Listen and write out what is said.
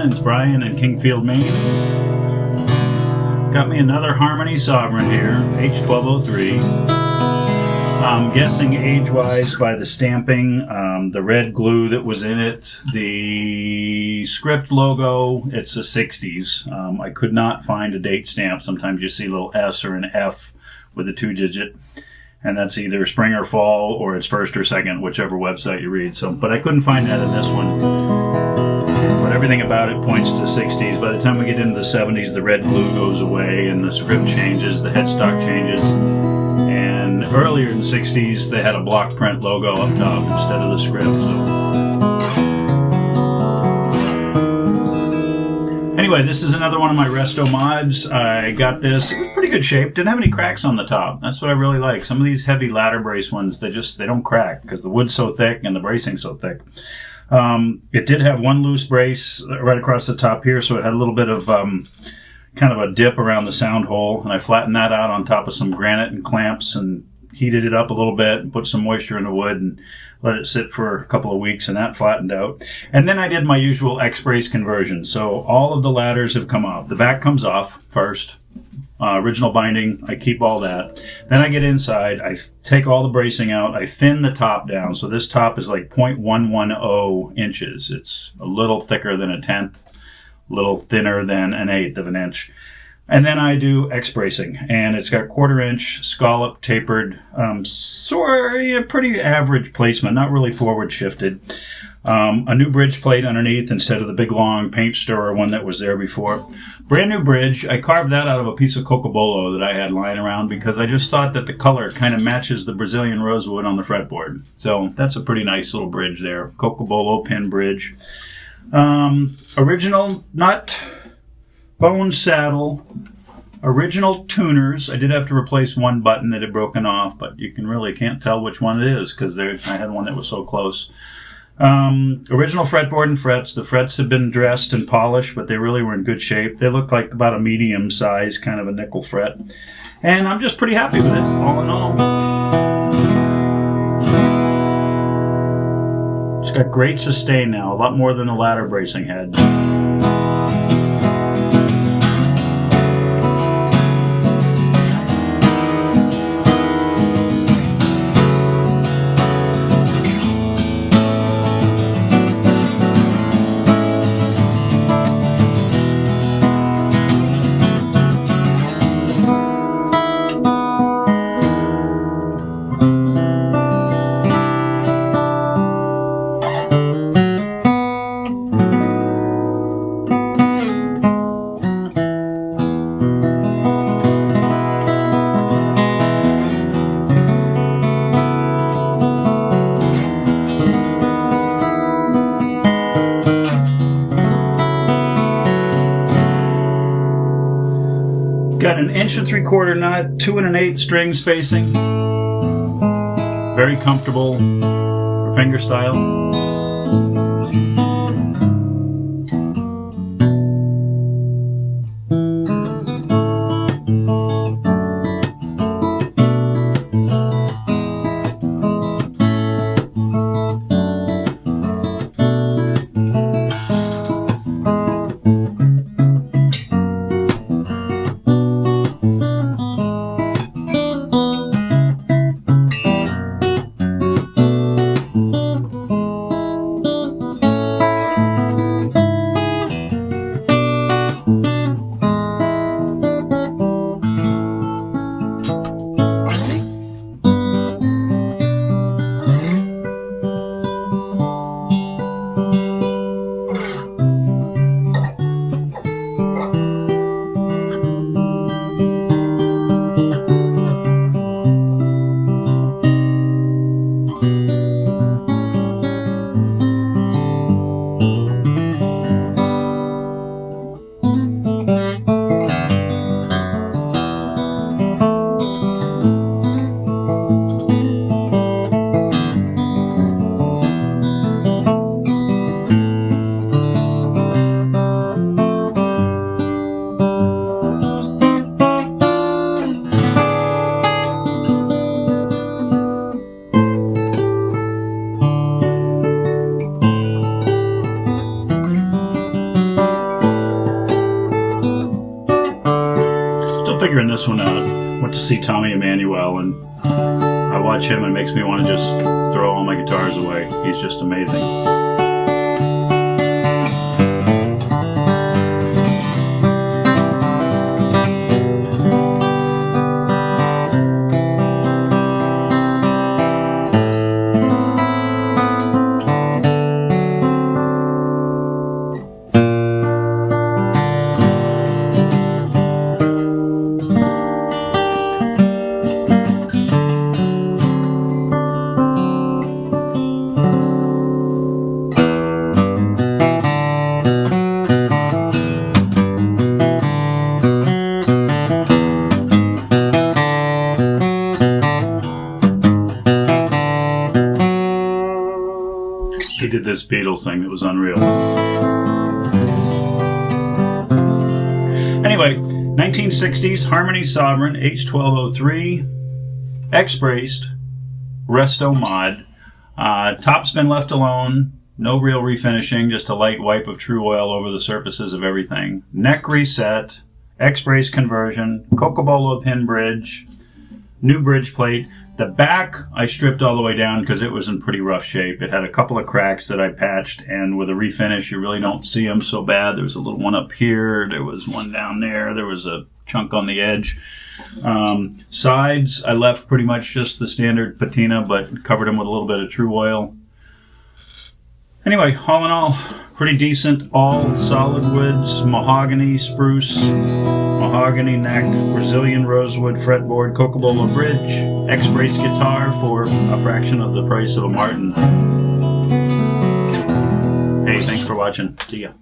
It's Brian in Kingfield, Maine. Got me another Harmony Sovereign here, H1203. I'm guessing age-wise by the stamping, the red glue that was in it, the script logo, it's a 60's. I could not find a date stamp. Sometimes you see a little S or an F with a 2-digit. And that's either spring or fall, or it's first or second, whichever website you read. But I couldn't find that in this one. But everything about it points to 60's. By the time we get into the 70's, the red glue goes away, and the script changes, the headstock changes. And earlier in the 60's, they had a block print logo up top instead of the script. Anyway, this is another one of my Resto-Mods. I got this. It was pretty good shape. Didn't have any cracks on the top. That's what I really like. Some of these heavy ladder brace ones, they don't crack because the wood's so thick and the bracing's so thick. It did have one loose brace right across the top here, so it had a little bit of kind of a dip around the sound hole, and I flattened that out on top of some granite and clamps and heated it up a little bit and put some moisture in the wood and let it sit for a couple of weeks, and that flattened out. And then I did my usual X-brace conversion. So all of the ladders have come off. The back comes off first. Original binding, I keep all that. Then I get inside, I take all the bracing out, I thin the top down. So this top is like 0.110 inches. It's a little thicker than a 1/10, a little thinner than an 1/8 of an inch. And then I do X-bracing, and it's got 1/4 inch scallop tapered, pretty average placement, not really forward shifted. A new bridge plate underneath instead of the big long paint stirrer one that was there before. Brand new bridge. I carved that out of a piece of cocobolo that I had lying around because I just thought that the color kind of matches the Brazilian rosewood on the fretboard. So that's a pretty nice little bridge there. Cocobolo pin bridge. Original nut. Bone saddle, original tuners. I did have to replace one button that had broken off, but you can't tell which one it is because I had one that was so close. Original fretboard and frets. The frets have been dressed and polished, but they really were in good shape. They look like about a medium size, kind of a nickel fret. And I'm just pretty happy with it, all in all. It's got great sustain now, a lot more than the ladder bracing had. Got an 1 3/4 nut, 2 1/8 string spacing. Very comfortable for fingerstyle. figuring this one out. Went to see Tommy Emmanuel, and I watch him and it makes me want to just throw all my guitars away. He's just amazing. He did this Beatles thing that was unreal. Anyway, 1960s Harmony Sovereign H1203, X-braced, Resto-Mod. Top's been left alone, no real refinishing, just a light wipe of true oil over the surfaces of everything. Neck reset, X-brace conversion, Cocobolo pin bridge, new bridge plate. The back I stripped all the way down because it was in pretty rough shape. It had a couple of cracks that I patched, and with a refinish you really don't see them so bad. There was a little one up here, there was one down there, there was a chunk on the edge. Sides I left pretty much just the standard patina, but covered them with a little bit of true oil. Anyway, all in all, pretty decent. All solid woods, mahogany, spruce, mahogany neck, Brazilian rosewood fretboard, Cocobolo bridge, X-brace guitar for a fraction of the price of a Martin. Hey, thanks for watching. See ya.